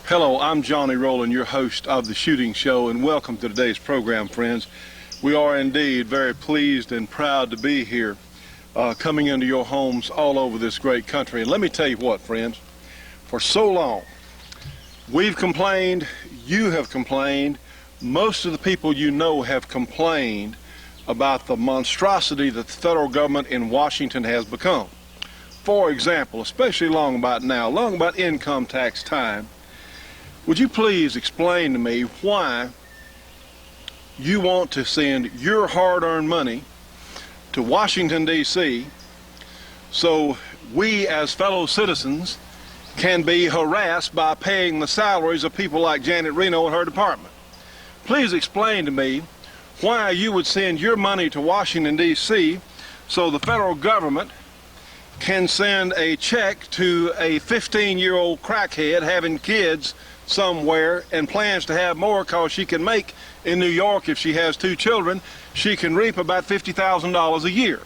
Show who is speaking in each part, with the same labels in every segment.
Speaker 1: Hello, I'm Johnny Rowland, your host of The Shooting Show, and welcome to today's program, friends. We are indeed very pleased and proud to be here, coming into your homes all over this great country. And let me tell you what, friends, for so long, we've complained, you have complained, most of the people you know have complained about the monstrosity that the federal government in Washington has become. For example, especially long about income tax time, would you please explain to me why you want to send your hard-earned money to Washington, D.C. so we as fellow citizens can be harassed by paying the salaries of people like Janet Reno and her department? Please explain to me why you would send your money to Washington, D.C. so the federal government can send a check to a 15-year-old crackhead having kids somewhere and plans to have more because she can make in New York, if she has 2 children, she can reap about $50,000 a year.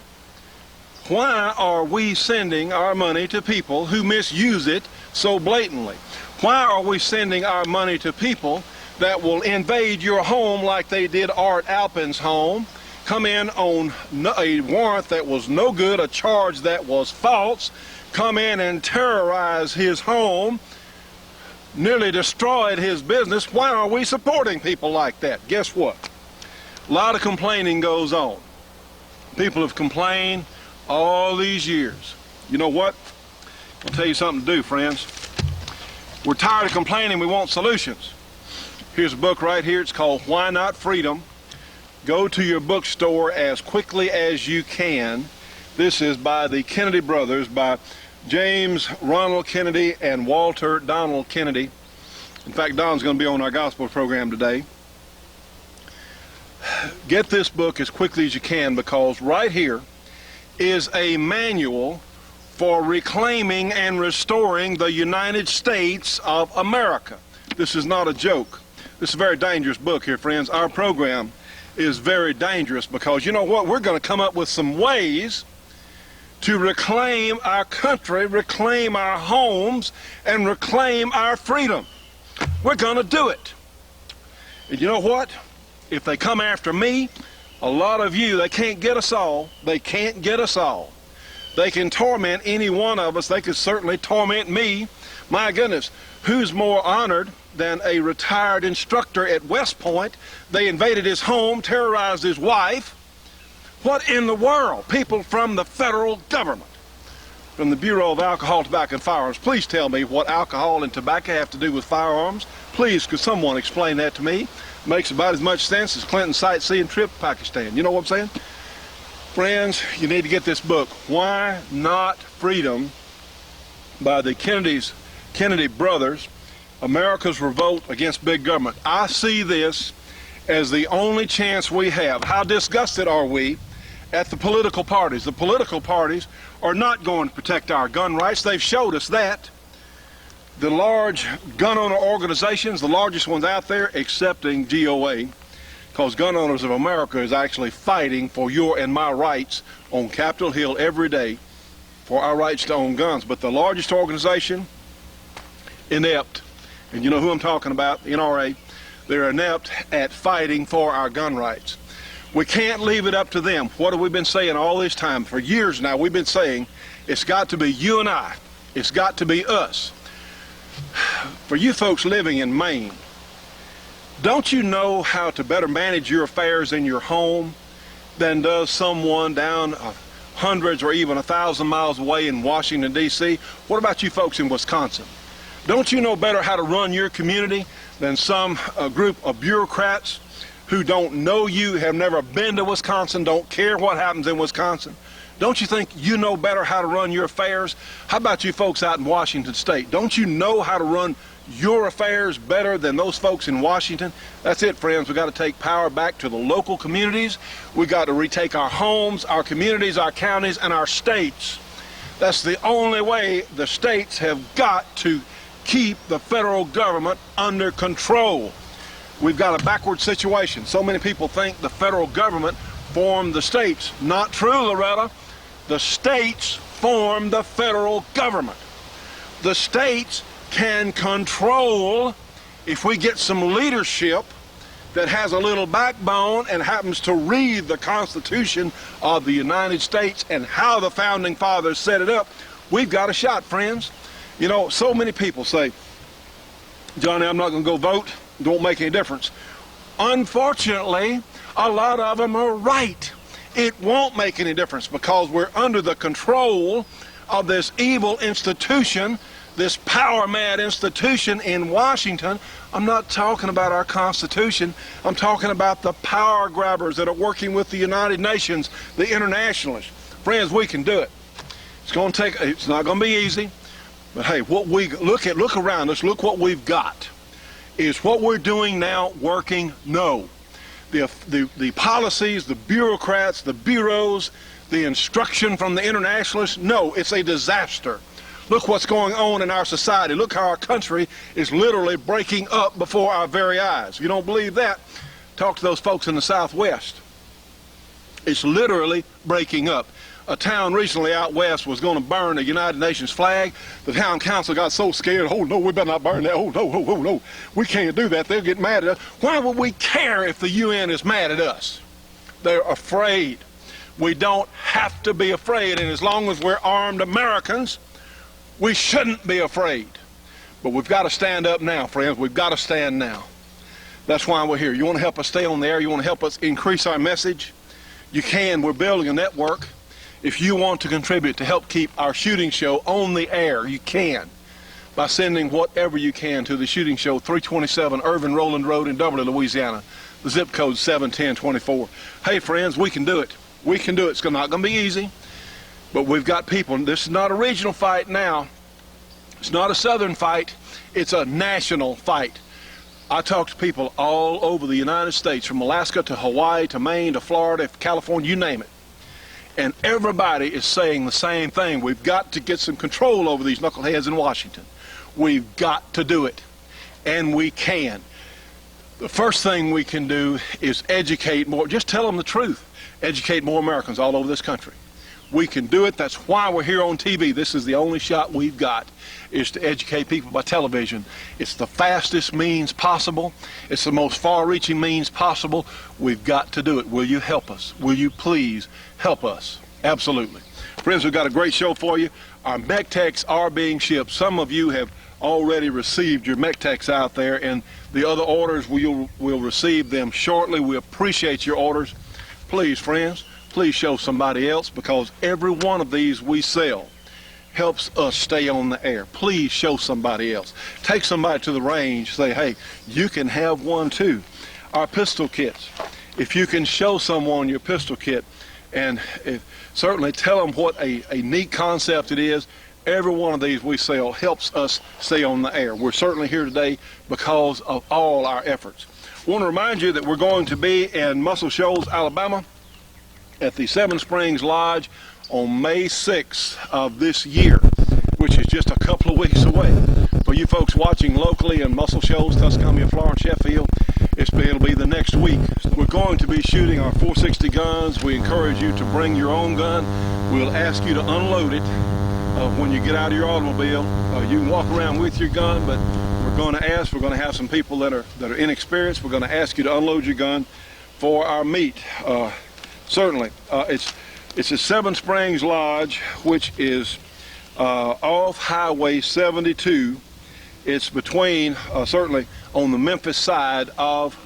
Speaker 1: Why are we sending our money to people who misuse it so blatantly? Why are we sending our money to people that will invade your home like they did Art Alpin's home, come in on a warrant that was no good, a charge that was false, come in and terrorize his home, nearly destroyed his business? Why are we supporting people like that? Guess what? A lot of complaining goes on. People have complained all these years. You know what? I'll tell you something to do, friends. We're tired of complaining. We want solutions. Here's a book right here. It's called Why Not Freedom. Go to your bookstore as quickly as you can. This is by the Kennedy brothers, by James Ronald Kennedy and Walter Donald Kennedy. In fact, Don's going to be on our gospel program today. Get this book as quickly as you can, because right here is a manual for reclaiming and restoring the United States of America. This is not a joke. This is a very dangerous book here, friends. Our program is very dangerous because, you know what, we're going to come up with some ways to reclaim our country, reclaim our homes, and reclaim our freedom. We're going to do it. And you know what? If they come after me, a lot of you, they can't get us all. They can't get us all. They can torment any one of us. They could certainly torment me. My goodness, who's more honored than a retired instructor at West Point? They invaded his home, terrorized his wife. What in the world? People from the federal government, from the Bureau of Alcohol, Tobacco, and Firearms. Please tell me what alcohol and tobacco have to do with firearms. Please, could someone explain that to me? Makes about as much sense as Clinton's sightseeing trip to Pakistan. You know what I'm saying? Friends, you need to get this book, Why Not Freedom, by the Kennedy brothers, America's Revolt Against Big Government. I see this as the only chance we have. How disgusted are we at the political parties? The political parties are not going to protect our gun rights. They've showed us that. The large gun owner organizations, the largest ones out there, excepting GOA, because Gun Owners of America is actually fighting for your and my rights on Capitol Hill every day for our rights to own guns. But the largest organization, inept, and you know who I'm talking about, NRA, they're inept at fighting for our gun rights. We can't leave it up to them. What have we been saying all this time? For years now, we've been saying it's got to be you and I. It's got to be us. For you folks living in Maine, don't you know how to better manage your affairs in your home than does someone down hundreds or even 1,000 miles away in Washington, D.C.? What about you folks in Wisconsin? Don't you know better how to run your community than some group of bureaucrats who don't know you, have never been to Wisconsin, don't care what happens in Wisconsin? Don't you think you know better how to run your affairs? How about you folks out in Washington State? Don't you know how to run your affairs better than those folks in Washington? That's it, friends. We've got to take power back to the local communities. We've got to retake our homes, our communities, our counties, and our states. That's the only way. The states have got to keep the federal government under control. We've got a backward situation. So many people think the federal government formed the states. Not true, Loretta. The states formed the federal government. The states can control, if we get some leadership that has a little backbone and happens to read the Constitution of the United States and how the Founding Fathers set it up, we've got a shot, friends. You know, so many people say, Johnny, I'm not going to go vote. It won't make any difference. Unfortunately, a lot of them are right. It won't make any difference because we're under the control of this evil institution, this power-mad institution in Washington. I'm not talking about our Constitution. I'm talking about the power grabbers that are working with the United Nations, the internationalists. Friends, we can do it. It's not going to be easy, but hey, what we look around us, look what we've got. Is what we're doing now working? No. The policies, the bureaucrats, the bureaus, the instruction from the internationalists, no, it's a disaster. Look what's going on in our society. Look how our country is literally breaking up before our very eyes. If you don't believe that, talk to those folks in the Southwest. It's literally breaking up. A town recently out west was going to burn a United Nations flag. The town council got so scared, oh no, we better not burn that, oh no, we can't do that, they'll get mad at us. Why would we care if the UN is mad at us? They're afraid. We don't have to be afraid, and as long as we're armed Americans, we shouldn't be afraid. But we've got to stand up now, friends. We've got to stand now. That's why we're here. You want to help us stay on the air? You want to help us increase our message? You can. We're building a network. If you want to contribute to help keep our shooting show on the air, you can by sending whatever you can to the shooting show, 327 Irvin Rowland Road in Dublin, Louisiana. The zip code 71024. Hey, friends, we can do it. We can do it. It's not going to be easy. But we've got people. This is not a regional fight now. It's not a southern fight. It's a national fight. I talk to people all over the United States, from Alaska to Hawaii to Maine to Florida, California, you name it. And everybody is saying the same thing. We've got to get some control over these knuckleheads in Washington. We've got to do it. And we can. The first thing we can do is educate more. Just tell them the truth. Educate more Americans all over this country. We can do it. That's why we're here on TV. This is the only shot we've got, is to educate people by television. It's the fastest means possible. It's the most far-reaching means possible. We've got to do it. Will you help us? Will you please help us? Absolutely. Friends, we've got a great show for you. Our MECTECs are being shipped. Some of you have already received your MECTECs out there, and the other orders, we'll receive them shortly. We appreciate your orders. Please, friends, please show somebody else, because every one of these we sell helps us stay on the air. Please show somebody else. Take somebody to the range, say, hey, you can have one too. Our pistol kits, if you can show someone your pistol kit, and certainly tell them what a neat concept it is. Every one of these we sell helps us stay on the air. We're certainly here today because of all our efforts. I want to remind you that we're going to be in Muscle Shoals, Alabama, at the Seven Springs Lodge on May 6th of this year, which is just a couple of weeks away. For you folks watching locally in Muscle Shoals, Tuscaloosa, Florence, Sheffield, it'll be the next week. We're going to be shooting our 460 guns. We encourage you to bring your own gun. We'll ask you to unload it when you get out of your automobile. You can walk around with your gun, but we're going to have some people that are inexperienced. We're going to ask you to unload your gun for our meet. Certainly. It's a Seven Springs Lodge, which is off Highway 72. It's between, certainly on the Memphis side of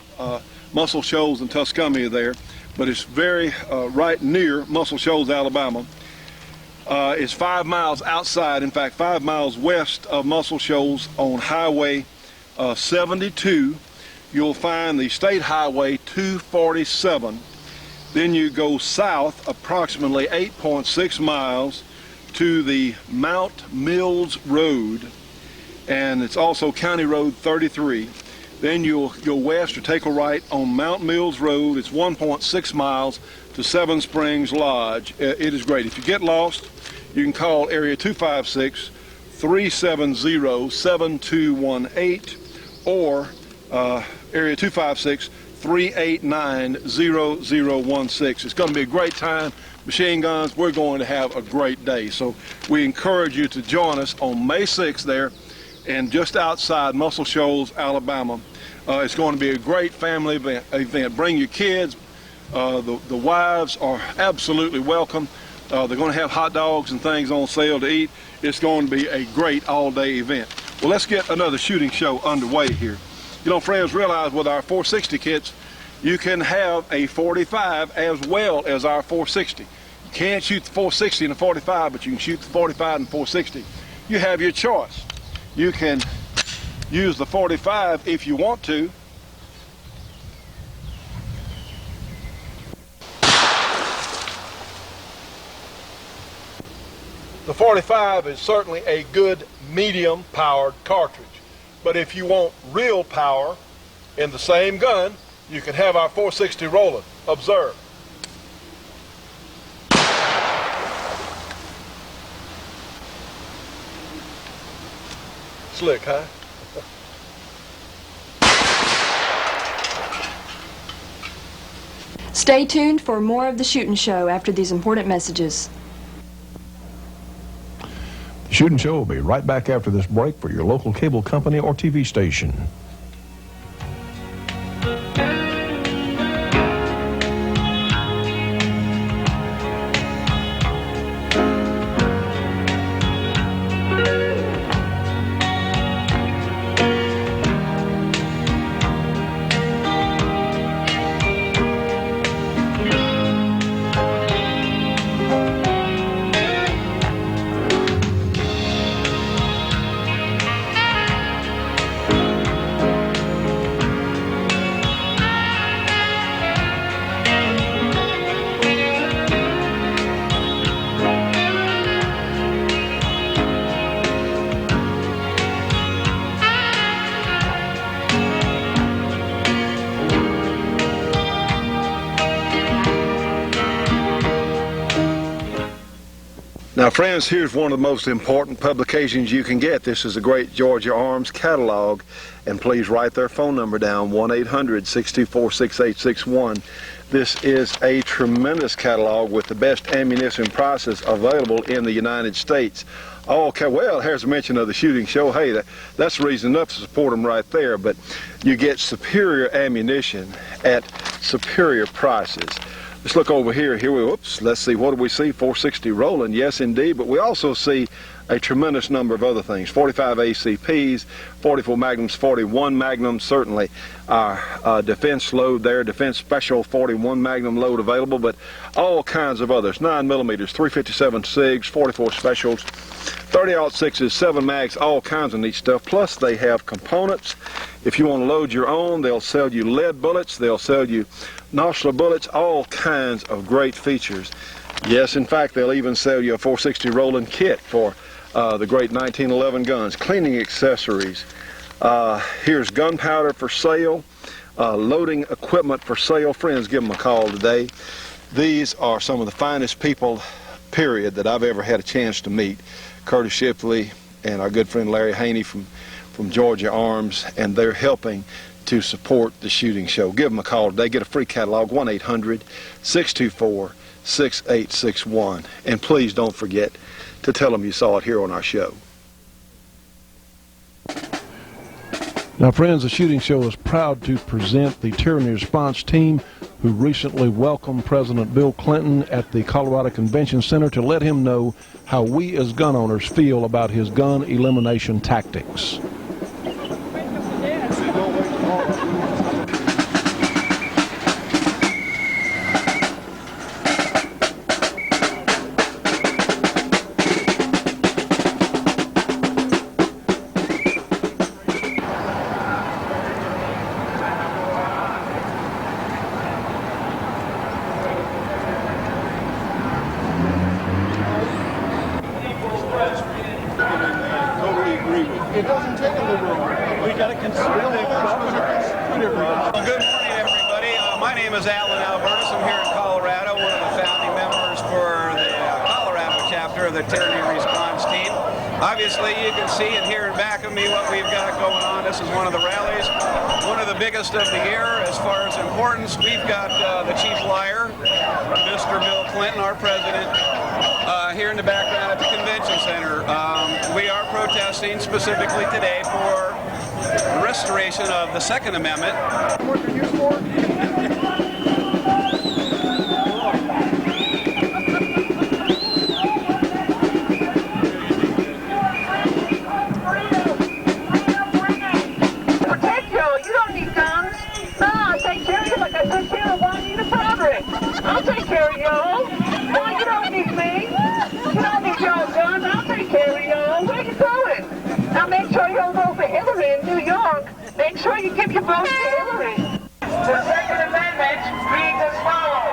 Speaker 1: Muscle Shoals and Tuscaloosa there, but it's very right near Muscle Shoals, Alabama. It's 5 miles outside, in fact 5 miles west of Muscle Shoals on Highway 72. You'll find the State Highway 247. Then you go south approximately 8.6 miles to the Mount Mills Road, and it's also County Road 33. Then you'll go west or take a right on Mount Mills Road. It's 1.6 miles to Seven Springs Lodge. It is great. If you get lost, you can call area 256-370-7218 or area 256-389-0016. It's going to be a great time. Machine guns, we're going to have a great day. So we encourage you to join us on May 6th there and just outside Muscle Shoals, Alabama. It's going to be a great family event. Bring your kids. The wives are absolutely welcome. They're going to have hot dogs and things on sale to eat. It's going to be a great all-day event. Well, let's get another shooting show underway here. You know, friends, realize with our 460 kits, you can have a 45 as well as our 460. You can't shoot the 460 and the 45, but you can shoot the 45 and 460. You have your choice. You can use the 45 if you want to. The 45 is certainly a good medium-powered cartridge. But if you want real power in the same gun, you can have our 460 Rowland. Observe. Slick, huh?
Speaker 2: Stay tuned for more of the Shootin' Show after these important messages.
Speaker 3: The Shootin' Show will be right back after this break for your local cable company or TV station.
Speaker 1: Now, friends, here's one of the most important publications you can get. This is the Great Georgia Arms Catalog, and please write their phone number down, 1-800-624-6861. This is a tremendous catalog with the best ammunition prices available in the United States. Okay, well, here's a mention of the shooting show. Hey, that's reason enough to support them right there, but you get superior ammunition at superior prices. Let's look over here. Let's see, what do we see? 460 Rowland, yes indeed, but we also see a tremendous number of other things. 45 ACPs, 44 Magnums, 41 Magnums, certainly our defense load there, defense special 41 Magnum load available, but all kinds of others. 9mm, 357 SIGs, 44 specials, 30-06s, 7 mags, all kinds of neat stuff. Plus they have components. If you want to load your own, they'll sell you lead bullets, they'll sell you nostril bullets, all kinds of great features. Yes, in fact, they'll even sell you a 460 Rowland kit for the great 1911 guns. Cleaning accessories. Here's gunpowder for sale. Loading equipment for sale. Friends, give them a call today. These are some of the finest people, period, that I've ever had a chance to meet. Curtis Shipley and our good friend Larry Haney from Georgia Arms, and they're helping to support the shooting show. Give them a call today. Get a free catalog, 1-800-624-6861. And please don't forget to tell them you saw it here on our show.
Speaker 3: Now, friends, the Shooting Show is proud to present the Tyranny Response Team, who recently welcomed President Bill Clinton at the Colorado Convention Center to let him know how we as gun owners feel about his gun elimination tactics.
Speaker 1: It doesn't take a liberal. We got to consider it.
Speaker 4: Good morning, everybody. My name is Alan Albertus. I'm here in Colorado, one of the founding members for the Colorado chapter of the Tyranny Response Team. Obviously, you can see and hear in back of me what we've got going on. This is one of the rallies, one of the biggest of the year as far as importance. We've got the chief liar, Mr. Bill Clinton, our president, here in the background at the convention center. We are protesting protesting specifically today for restoration of the Second Amendment.
Speaker 1: What you're used for?
Speaker 5: Protect you. You don't need guns. No, I'll take care of you like I took care of one in the fabric. I'll take care of you. No, you don't need me. You don't need your gun. I'll take care of you. Where you going? Now make sure you don't vote for Hillary in New York. Make sure you give your vote to Hillary. The Second Amendment reads as follows.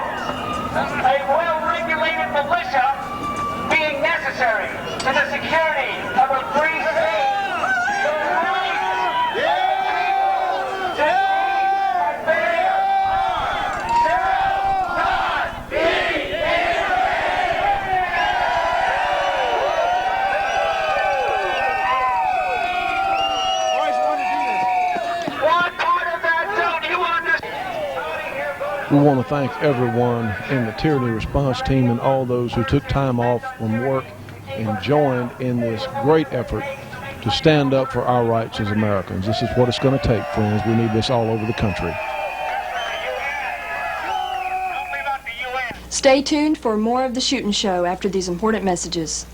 Speaker 5: A well-regulated militia being necessary to the security of a free state. The right to keep and bear arms shall not be What part of that don't you understand?
Speaker 3: We want to thank everyone in the tyranny response team and all those who took time off from work and joined in this great effort to stand up for our rights as Americans. This is what it's going to take, friends. We need this all over the country.
Speaker 2: Stay tuned for more of The Shootin' Show after these important messages.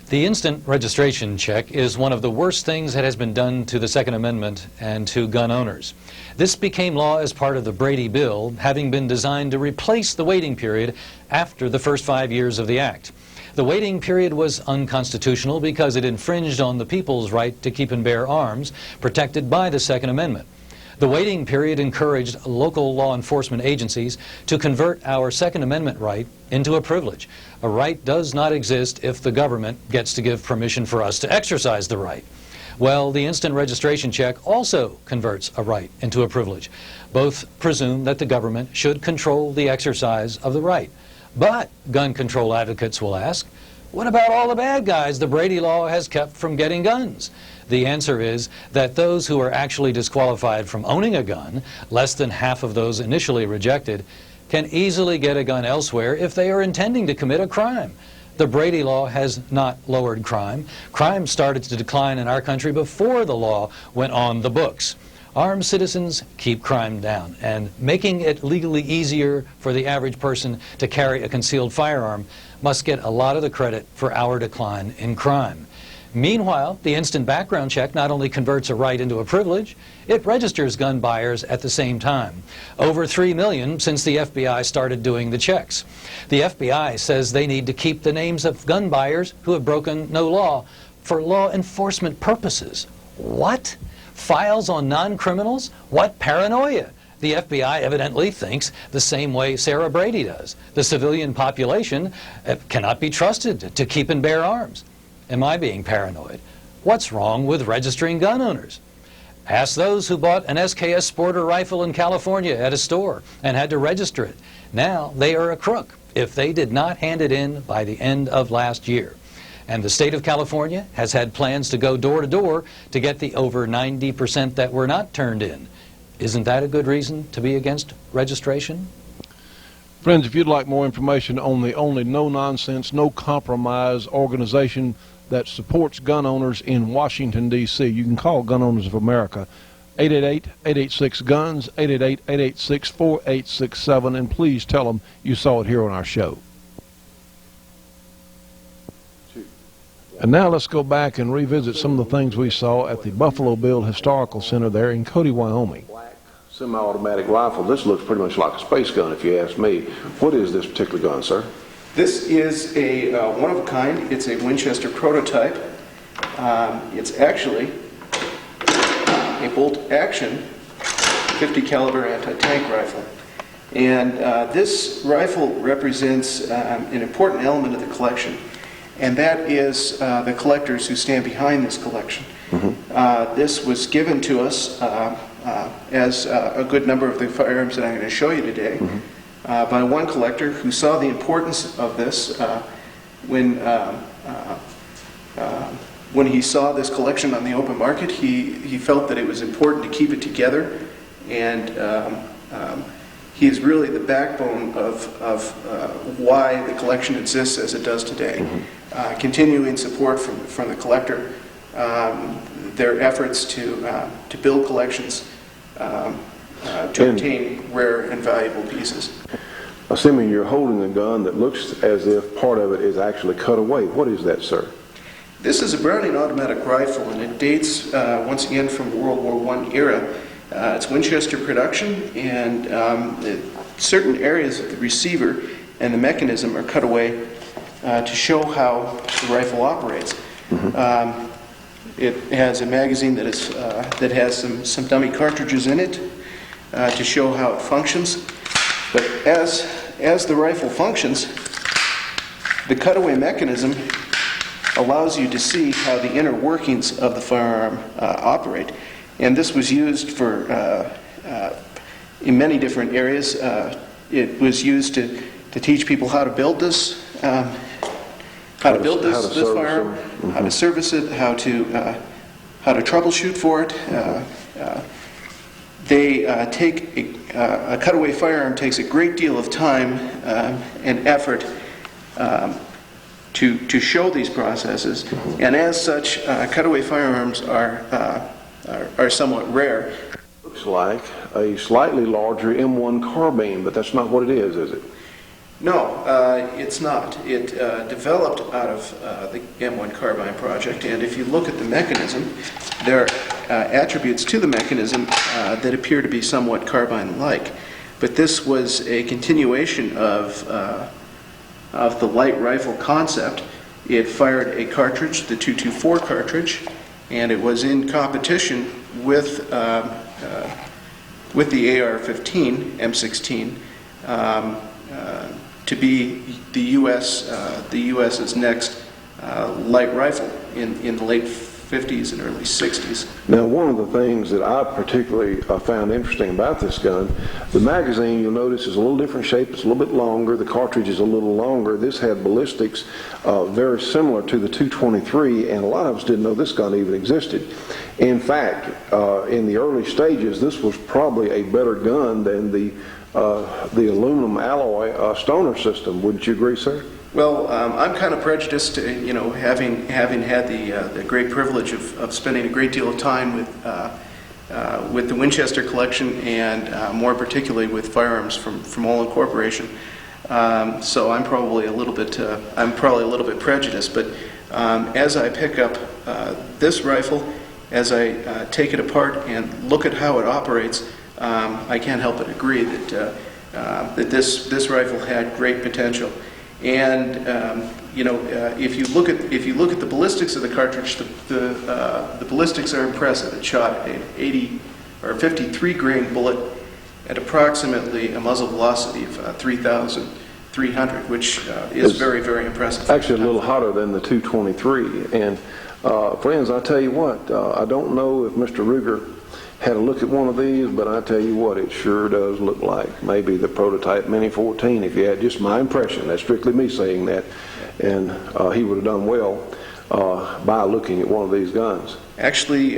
Speaker 6: The instant registration check is one of the worst things that has been done to the Second Amendment and to gun owners. This became law as part of the Brady Bill, having been designed to replace the waiting period after the first 5 years of the act. The waiting period was unconstitutional because it infringed on the people's right to keep and bear arms, protected by the Second Amendment. The waiting period encouraged local law enforcement agencies to convert our Second Amendment right into a privilege. A right does not exist if the government gets to give permission for us to exercise the right. Well, the instant registration check also converts a right into a privilege. Both presume that the government should control the exercise of the right. But gun control advocates will ask, what about all the bad guys the Brady law has kept from getting guns? The answer is that those who are actually disqualified from owning a gun, less than half of those initially rejected, can easily get a gun elsewhere if they are intending to commit a crime. The Brady law has not lowered crime. Crime started to decline in our country before the law went on the books. Armed citizens keep crime down, and making it legally easier for the average person to carry a concealed firearm must get a lot of the credit for our decline in crime. Meanwhile, the instant background check not only converts a right into a privilege, it registers gun buyers at the same time. Over 3 million since the FBI started doing the checks. The FBI says they need to keep the names of gun buyers who have broken no law for law enforcement purposes. What? Files on non-criminals? What paranoia! The FBI evidently thinks the same way Sarah Brady does. The civilian population cannot be trusted to keep and bear arms. Am I being paranoid? What's wrong with registering gun owners? Ask those who bought an SKS Sporter rifle in California at a store and had to register it. Now they are a crook if they did not hand it in by the end of last year. And the state of California has had plans to go door to door to get the over 90% that were not turned in. Isn't that a good reason to be against registration?
Speaker 3: Friends, if you'd like more information on the only no-nonsense, no-compromise organization that supports gun owners in Washington, D.C., you can call Gun Owners of America, 888-886-GUNS, 888-886-4867, and please tell them you saw it here on our show. And now let's go back and revisit some of the things we saw at the Buffalo Bill Historical Center there in Cody, Wyoming. Semi-automatic rifle. This looks pretty much like a space gun, if you ask me. What is this particular gun, sir?
Speaker 7: This is a one-of-a-kind. It's a Winchester prototype. It's actually a bolt-action 50 caliber anti-tank rifle. And this rifle represents an important element of the collection, and that is the collectors who stand behind this collection. This was given to us as a good number of the firearms that I'm going to show you today by one collector who saw the importance of this when he saw this collection on the open market. He felt that it was important to keep it together, and he is really the backbone of why the collection exists as it does today. Continuing support from the collector, their efforts to build collections to obtain rare and valuable pieces.
Speaker 3: Assuming you're holding a gun that looks as if part of it is actually cut away. What is that, sir?
Speaker 7: This is a Browning automatic rifle, and it dates once again from the World War I era. It's Winchester production, and certain areas of the receiver and the mechanism are cut away to show how the rifle operates. It has a magazine that has some dummy cartridges in it to show how it functions. But as the rifle functions, the cutaway mechanism allows you to see how the inner workings of the firearm operate. And this was used for in many different areas. It was used to teach people how to build this, this firearm, how to service it, how to troubleshoot for it. A cutaway firearm takes a great deal of time and effort to show these processes, and as such, cutaway firearms are somewhat rare.
Speaker 3: Looks like a slightly larger M1 carbine, but that's not what it is it?
Speaker 7: No, it's not. It developed out of the M1 carbine project, and if you look at the mechanism, there are attributes to the mechanism that appear to be somewhat carbine-like. But this was a continuation of the light rifle concept. It fired a cartridge, the .224 cartridge, and it was in competition with the AR-15 M16 to be the U.S.'s next light rifle in the late 50s and early 60s.
Speaker 3: Now, one of the things that I particularly found interesting about this gun, the magazine, you'll notice, is a little different shape. It's a little bit longer. The cartridge is a little longer. This had ballistics very similar to the .223, and a lot of us didn't know this gun even existed. In fact, in the early stages, this was probably a better gun than the aluminum alloy Stoner system. Wouldn't you agree, sir?
Speaker 7: Well, I'm kind of prejudiced, having had the great privilege of spending a great deal of time with the Winchester collection, and more particularly with firearms from Olin Corporation. So I'm probably a little bit prejudiced. But as I pick up this rifle, as I take it apart and look at how it operates, I can't help but agree that this rifle had great potential. And if you look at the ballistics of the cartridge, the ballistics are impressive. It shot an 80 or 53 grain bullet at approximately a muzzle velocity of 3,300, which is very, very impressive.
Speaker 3: Actually, a little hotter than the .223. And friends, I tell you what, I don't know if Mr. Ruger had a look at one of these, but I tell you what, it sure does look like maybe the prototype Mini 14. If you had just my impression, that's strictly me saying that, and he would have done well by looking at one of these guns.
Speaker 7: Actually,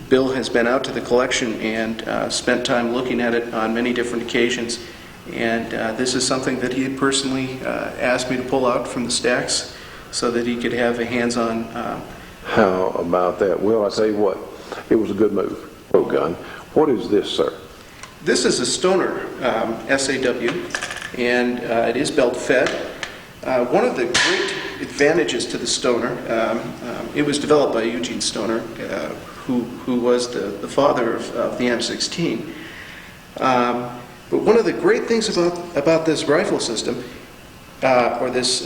Speaker 7: Bill has been out to the collection and spent time looking at it on many different occasions, and this is something that he had personally asked me to pull out from the stacks so that he could have a hands-on.
Speaker 3: How about that? Well, I tell you what, it was a good move. Gun. What is this, sir?
Speaker 7: This is a Stoner SAW, and it is belt fed. One of the great advantages to the Stoner. It was developed by Eugene Stoner, who was the father of the M16. But one of the great things about this rifle system, or this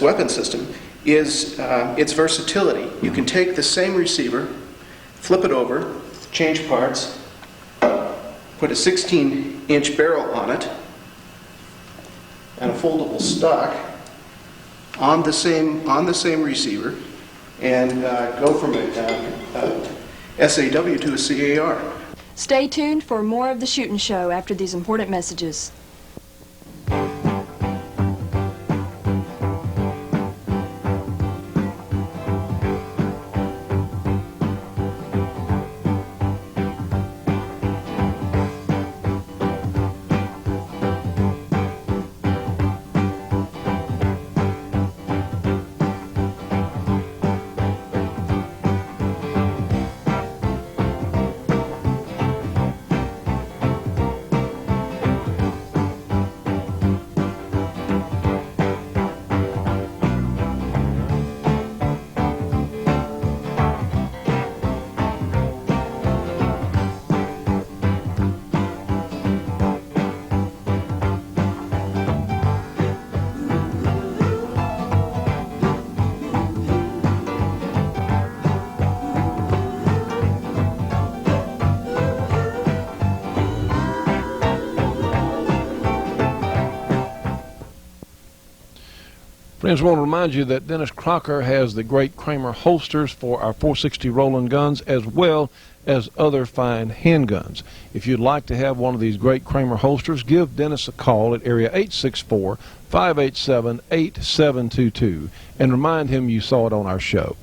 Speaker 7: weapon system, is its versatility. You can take the same receiver, flip it over, change parts, put a 16-inch barrel on it, and a foldable stock on the same receiver, and go from a SAW to a CAR.
Speaker 2: Stay tuned for more of the Shootin' Show after these important messages.
Speaker 3: Friends, I want to remind you that Dennis Crocker has the great Kramer holsters for our .460 Rowland guns, as well as other fine handguns. If you'd like to have one of these great Kramer holsters, give Dennis a call at area 864-587-8722 and remind him you saw it on our show.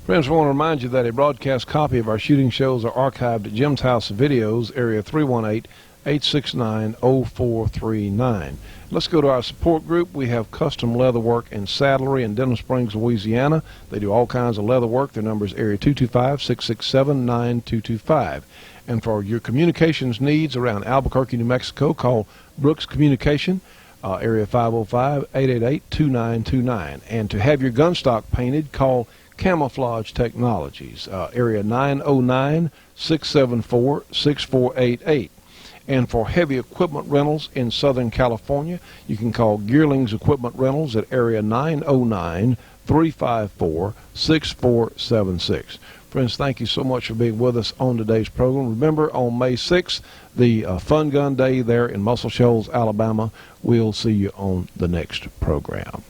Speaker 3: Friends, I want to remind you that a broadcast copy of our shooting shows are archived at Jim's House of Videos, area 318-869-0439. Let's go to our support group. We have Custom Leather Work and Saddlery in Denham Springs, Louisiana. They do all kinds of leather work. Their number is area 225-667-9225. And for your communications needs around Albuquerque, New Mexico, call Brooks Communication, area 505-888-2929. And to have your gun stock painted, call Camouflage Technologies, area 909-674-6488. And for heavy equipment rentals in Southern California, you can call Gearlings Equipment Rentals at area 909-354-6476. Friends, thank you so much for being with us on today's program. Remember, on May 6th, the Fun Gun Day there in Muscle Shoals, Alabama. We'll see you on the next program.